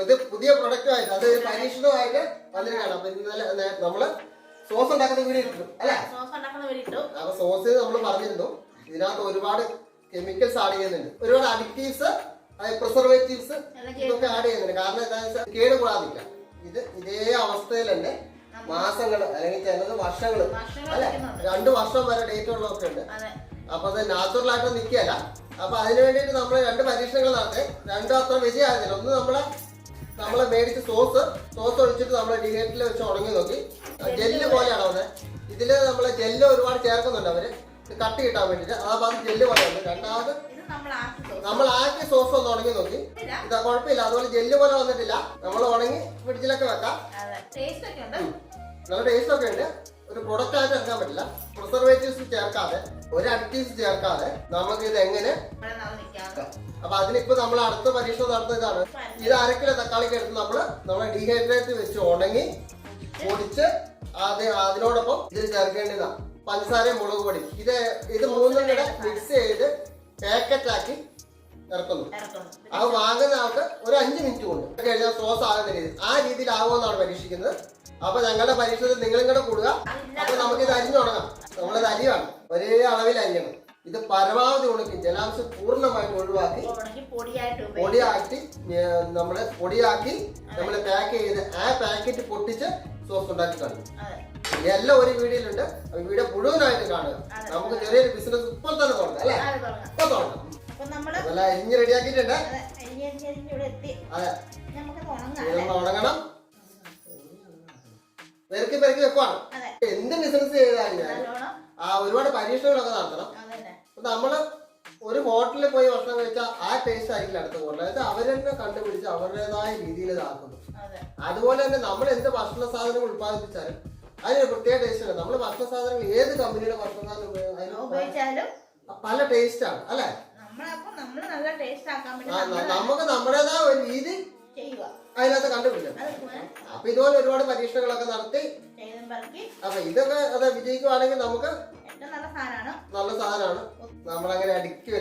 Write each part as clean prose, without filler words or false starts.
ഇത് പുതിയ പ്രൊഡക്റ്റുമായിട്ട് അത് പരീക്ഷണമായിട്ട് വന്നിരിക്കുകയാണ്. അപ്പൊ ഇന്നലെ നമ്മള് സോസ് ഉണ്ടാക്കുന്ന വീഡിയോ ഇട്ടു അല്ലെ? അപ്പൊ സോസ് നമ്മൾ പറഞ്ഞിരുന്നു ഇതിനകത്ത് ഒരുപാട് കെമിക്കൽസ് ആഡ് ചെയ്യുന്നുണ്ട്, ഒരുപാട് അഡിക്റ്റീവ്സ്, പ്രിസർവേറ്റീവ്സ് ഇതൊക്കെ ആഡ് ചെയ്യുന്നുണ്ട്. കാരണം എന്താണെന്ന് വെച്ചാൽ കേട് കൂടാതിരിക്കാം. ഇത് ഇതേ അവസ്ഥയിൽ തന്നെ മാസങ്ങള് അല്ലെങ്കിൽ ചിലത് വർഷങ്ങള് അല്ലെ, 2 വർഷം വരെ ഡേറ്റ് ഉള്ളതൊക്കെ ഉണ്ട്. അപ്പൊ അത് നാച്ചുറൽ ആയിട്ട് നിൽക്കുകയല്ല. അപ്പൊ അതിനു വേണ്ടിയിട്ട് നമ്മൾ 2 പരീക്ഷണങ്ങൾ നടത്തി. 2 അത്ര വിജയമായിരുന്നില്ല. ഒന്ന് നമ്മളെ മേടിച്ച് സോസ് ഒഴിച്ചിട്ട് നമ്മളെ ഡിഹൈഡ്രേറ്ററിൽ വെച്ച് ഉണങ്ങി നോക്കി. ജെല്ല് പോലെയാണ് വന്നത്. ഇതില് നമ്മളെ ജെല്ല് ഒരുപാട് ചേർക്കുന്നുണ്ട് അവര്, കട്ടി കിട്ടാൻ വേണ്ടിട്ട്. അപ്പൊ അത് ജെല്ല് പോലെയുണ്ട്. രണ്ടാമത് നമ്മൾ ആക്കിയ സോസ് ഒന്ന് ഉണങ്ങി നോക്കി. ഇതാ കുഴപ്പമില്ല, അതുപോലെ ജെല്ല് പോലെ വന്നിട്ടില്ല. നമ്മൾ ഉണങ്ങി ഫ്രിഡ്ജിലൊക്കെ വെക്കാം. നല്ല ടേസ്റ്റ് ഒക്കെ ഉണ്ട്. ഒരു പ്രൊഡക്റ്റ് ആയിട്ട് എടുക്കാൻ പറ്റില്ല. പ്രിസർവേറ്റീവ്സ് ചേർക്കാതെ, ഒരു അഡിക്റ്റീവ്സ് ചേർക്കാതെ നമുക്ക് ഇത് എങ്ങനെ. അപ്പൊ അതിനിപ്പോ നമ്മൾ അടുത്ത പരീക്ഷണം നടത്തുന്നതാണ്. ഇത് 1 കിലോ തക്കാളിക്ക് എടുത്ത് നമ്മളെ ഡീഹൈഡ്രേറ്റ് വെച്ച് ഉണങ്ങി പൊടിച്ച് അതിനോടൊപ്പം ഇതിൽ ചേർക്കേണ്ടതാണ് പഞ്ചസാരയും മുളക് പൊടി. ഇത് 3 കൂടെ മിക്സ് ചെയ്ത് പാക്കറ്റ് ആക്കി ഇറക്കുന്നു. അത് വാങ്ങുന്ന ആൾക്ക് ഒരു 5 മിനിറ്റ് കൊണ്ട് കഴിഞ്ഞാൽ സോസ് ആകുന്ന രീതി, ആ രീതിയിലാവുമെന്നാണ് പരീക്ഷിക്കുന്നത്. അപ്പൊ ഞങ്ങളുടെ പരീക്ഷണത്തിൽ നിങ്ങളും കൂടെ കൂടുക. അപ്പൊ നമുക്കിത് അരിഞ്ഞു തുടങ്ങാം. നമ്മളത് അരിയാണ്, ഒരേ അളവിൽ അരിയണം. ഇത് പരമാവധി ഉണക്കി ജലാംശം പൂർണ്ണമായിട്ട് ഒഴിവാക്കി പൊടിയാക്കി നമ്മൾ പാക്ക് ചെയ്ത് ആ പാക്കറ്റ് പൊട്ടിച്ച് സോസ് ഉണ്ടാക്കി കാണും. എല്ലാം ഒരു വീഡിയോയിലുണ്ട്. വീഡിയോ മുഴുവനായിട്ട് കാണുക. നമുക്ക് ചെറിയൊരു ബിസിനസ് ഇപ്പോൾ തന്നെ തുടങ്ങാം അല്ലെ? ഇപ്പൊ തുടങ്ങാം. അല്ല അരിഞ്ഞ് റെഡിയാക്കിയിട്ടുണ്ട്. അതെ, ഉണങ്ങണം. പെരക്കി വെക്കുവാണ്. എന്ത് ബിസിനസ് ചെയ്താലും ഒരുപാട് പരീക്ഷണങ്ങളൊക്കെ നടത്തണം. നമ്മള് ഒരു ഹോട്ടലിൽ പോയി ഭക്ഷണം കഴിച്ചാൽ ആ ടേസ്റ്റ് ആയിരിക്കില്ല അടുത്ത ഹോട്ടലിൽ. അതായത് അവരെന്നെ കണ്ടുപിടിച്ച് അവരുടേതായ രീതിയിൽ ഇതാക്കുന്നു. അതുപോലെ തന്നെ നമ്മൾ എന്ത് ഭക്ഷണ സാധനങ്ങൾ ഉത്പാദിപ്പിച്ചാലും അതിനൊരു പ്രത്യേക ടേസ്റ്റ് ഉണ്ട്. നമ്മൾ ഭക്ഷണ സാധനങ്ങൾ ഏത് കമ്പനിയുടെ ഭക്ഷണ സാധനം ഉപയോഗിച്ചാലും പല ടേസ്റ്റ് ആണ് അല്ലെ? നമുക്ക് നമ്മുടേതായ ഒരു രീതി അതിനകത്ത് കണ്ടുപിടിക്കണം. അപ്പൊ ഇതുപോലെ ഒരുപാട് പരീക്ഷണങ്ങളൊക്കെ നടത്തി അപ്പൊ ഇതൊക്കെ അത് വിജയിക്കുവാണെങ്കിൽ നമുക്ക് നല്ല സാധനമാണ്. നമ്മളങ്ങനെ അടുക്കി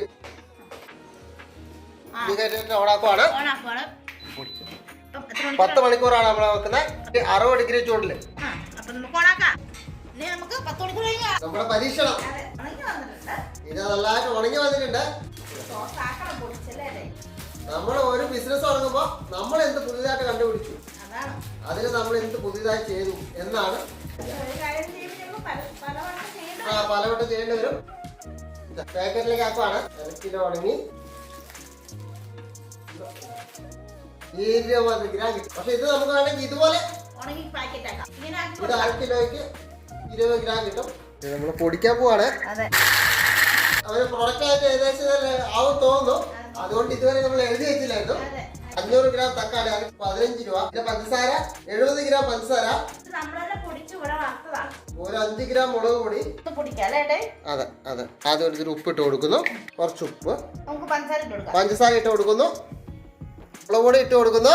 ഓണാക്കുവാണ്. 10 മണിക്കൂറാണ് നമ്മൾ വെക്കുന്നത് 60 ഡിഗ്രി ചൂടില്. നമ്മുടെ പരീക്ഷണം ഇത് നല്ലതായിട്ട് ഉണങ്ങി വന്നിട്ടുണ്ട്. നമ്മൾ ഒരു ബിസിനസ് തുടങ്ങുമ്പോ നമ്മൾ എന്ത് പുതിയതായിട്ട് കണ്ടുപിടിച്ചു, അതിന് നമ്മൾ എന്ത് പുതിയതായി ചെയ്തു എന്നാണ് പലവട്ടം ചെയ്യേണ്ടി വരും. പാക്കറ്റിലേക്ക് ആക്കുവാണ്. 1 കിലോ ഉണങ്ങി 20 ഗ്രാം കിട്ടും. പക്ഷെ ഇത് നമുക്ക് വേണമെങ്കിൽ ഇതുപോലെ ഇത് 1 കിലോയ്ക്ക് 20 ഗ്രാം കിട്ടും. ഇത് നമ്മൾ പൊടിക്കാൻ പോവാണ്. അവര് പ്രൊഡക്റ്റ് ആയിട്ട് ഏകദേശം ആവും തോന്നുന്നു. അതുകൊണ്ട് ഇതുവരെ നമ്മൾ എഴുതി വെച്ചില്ലായിരുന്നു. 500 ഗ്രാം തക്കാളി 15 രൂപ. പിന്നെ പഞ്ചസാര 70 ഗ്രാം പഞ്ചസാര, ഒരു 5 ഗ്രാം മുളക് പൊടി. അതെ ആദ്യം ഒരു ഉപ്പ് ഇട്ട് കൊടുക്കുന്നു. കുറച്ച് ഉപ്പ്, പഞ്ചസാര ഇട്ട് കൊടുക്കുന്നു, മുളക് പൊടി ഇട്ട് കൊടുക്കുന്നു,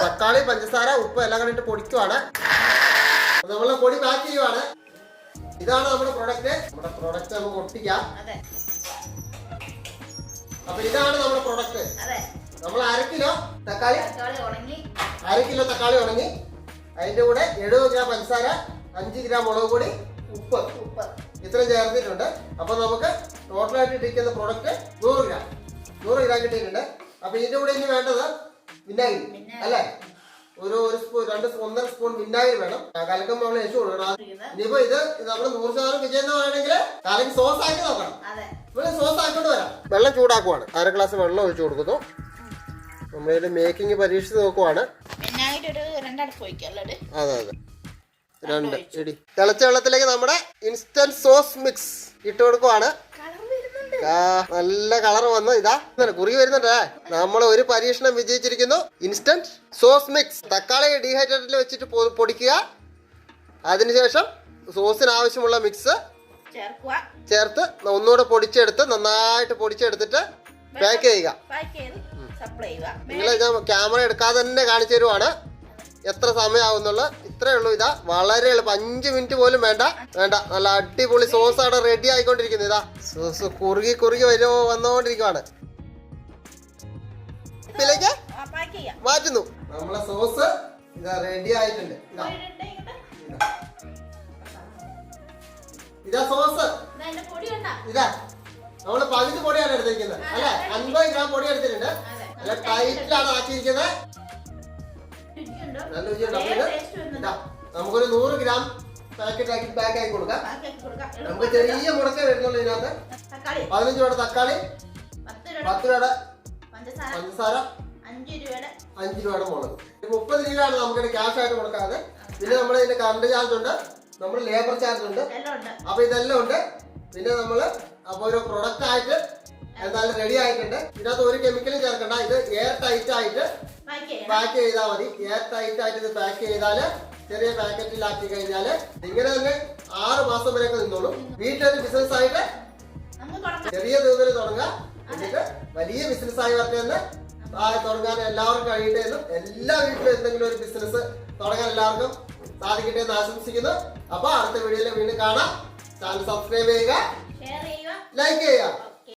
തക്കാളി, പഞ്ചസാര, ഉപ്പ് എല്ലാം കൂടി ഇട്ട് പൊടിക്കുവാണ്. നമ്മളെ പൊടി പാക്ക് ചെയ്യുവാണ്. ഇതാണ് നമ്മുടെ പ്രൊഡക്റ്റ്. നമ്മുടെ പ്രൊഡക്റ്റ് നമുക്ക് ഒട്ടിക്കാം. അപ്പൊ ഇതാണ് നമ്മുടെ പ്രൊഡക്റ്റ്. നമ്മൾ 1 കിലോ തക്കാളി 1 കിലോ തക്കാളി ഉണങ്ങി, അതിന്റെ കൂടെ 70 ഗ്രാം പഞ്ചസാര, 5 ഗ്രാം മുളക് പൊടി, ഉപ്പ് ഇത്രയും ചേർത്തിട്ടുണ്ട്. അപ്പൊ നമുക്ക് ടോട്ടലായിട്ട് ഇട്ടിരിക്കുന്ന പ്രൊഡക്റ്റ് 100 ഗ്രാം കിട്ടിയിട്ടുണ്ട്. അപ്പൊ ഇതിന്റെ കൂടെ ഇനി വേണ്ടത് വിനാഗിരി അല്ലേ? ഒരു സ്പൂൺ 1.5 സ്പൂൺ വിനാഗിരി വേണം. കലക്കുമ്പോൾ നമ്മൾ വെച്ച് കൊടുക്കണം. ഇനിയിപ്പോ ഇത് നമ്മൾ 100% വിജയം വേണമെങ്കിൽ കലക്കി സോസ് ആക്കി നോക്കണം. ഇവിടെ സോസ് ആക്കിക്കൊണ്ട് വരാം. വെള്ളം ചൂടാക്കുവാണ്. 1/2 ഗ്ലാസ് വെള്ളം ഒഴിച്ചു കൊടുക്കുന്നു. നമ്മളിത് മേക്കിംഗ് പരീക്ഷിച്ച് നോക്കുവാണ്. അതെ 2 ഇടി. തിളച്ച വെള്ളത്തിലേക്ക് നമ്മുടെ ഇൻസ്റ്റന്റ് സോസ് മിക്സ് ഇട്ട് കൊടുക്കുവാണ്. നല്ല കളർ വന്നു. ഇതാ കുറുകി വരുന്നുണ്ടേ. നമ്മൾ ഒരു പരീക്ഷണം വിജയിച്ചിരിക്കുന്നു. ഇൻസ്റ്റന്റ് സോസ് മിക്സ് തക്കാളി ഡീഹൈഡ്രേറ്ററിൽ വെച്ചിട്ട് പൊടിക്കുക. അതിനുശേഷം സോസിന് ആവശ്യമുള്ള മിക്സ് ചേർത്ത് ഒന്നുകൂടെ പൊടിച്ചെടുത്ത് നന്നായിട്ട് പൊടിച്ചെടുത്തിട്ട് പാക്ക് ചെയ്യുക. നിങ്ങളെ ഞാൻ ക്യാമറ എടുക്കാതെ തന്നെ കാണിച്ചു തരുവാണ് എത്ര സമയമാകുന്നുള്ള. ഇത്രേ ഉള്ളൂ. ഇതാ വളരെ എളുപ്പം. 5 മിനിറ്റ് പോലും വേണ്ട. നല്ല അടിപൊളി സോസ് അവിടെ റെഡി ആയിക്കൊണ്ടിരിക്കുന്നു. ഇതാ സോസ് കുറുകി വന്നോണ്ടിരിക്കുവാണ്. മാറ്റുന്നു. നമ്മളെ സോസ് ഇതാ റെഡി ആയിട്ടുണ്ട്. ഇതാ സോസ്. ഇതാ നമ്മള് പകുതി പൊടിയാണ് എടുത്തിരിക്കുന്നത് അല്ലെ, 50 ഗ്രാം പൊടി എടുത്തിട്ടുണ്ട്. നല്ല ടൈറ്റിലാണ് ആക്കിയിരിക്കുന്നത്. നല്ല രുചിയുണ്ട്. നമുക്കൊരു 100 ഗ്രാം പാക്ക് ആക്കി കൊടുക്കാം. നമുക്ക് ചെറിയ മുടക്കേ വരുന്നുള്ളൂ ഇതിനകത്ത്. 15 രൂപയുടെ തക്കാളി, 10 രൂപയുടെ പഞ്ചസാര, 5 രൂപയുടെ മുളക്. 30 രൂപയാണ് നമുക്കിത് ക്യാഷ് ആയിട്ട് കൊടുക്കാതെ. പിന്നെ നമ്മൾ ഇതിന്റെ കറണ്ട് ചാർജ് ഉണ്ട്, നമ്മൾ ലേബർ ചാർജ് ഉണ്ട്. അപ്പൊ ഇതെല്ലാം ഉണ്ട്. പിന്നെ നമ്മള് അപ്പൊ ഒരു പ്രൊഡക്റ്റ് ആയിട്ട് എന്തായാലും റെഡി ആയിട്ടുണ്ട്. ഇതിനകത്ത് ഒരു കെമിക്കലും ചേർക്കണ്ട. ഇത് എയർ ടൈറ്റ് ആയിട്ട് പാക്ക് ചെയ്താൽ മതി. എയർ ടൈറ്റ് ആയിട്ട് ഇത് പാക്ക് ചെയ്താല് ചെറിയ പാക്കറ്റിലാക്കി കഴിഞ്ഞാല് ഇങ്ങനെ തന്നെ 6 മാസം വരെയൊക്കെ നിന്നോളൂ. വീട്ടിലൊരു ബിസിനസ് ആയിട്ട് ചെറിയ തോതിൽ തുടങ്ങുക, എന്നിട്ട് വലിയ ബിസിനസ് ആയി വരട്ടെന്ന് തുടങ്ങാൻ എല്ലാവർക്കും കഴിയട്ടെ എന്നും എല്ലാ വീട്ടിലും എന്തെങ്കിലും ഒരു ബിസിനസ് തുടങ്ങാൻ എല്ലാവർക്കും സാധിക്കട്ടെ എന്ന് ആശംസിക്കുന്നു. അപ്പൊ അടുത്ത വീഡിയോയിൽ വീണ്ടും കാണാം. ചാനൽ സബ്സ്ക്രൈബ് ചെയ്യുക, ലൈക്ക് ചെയ്യുക.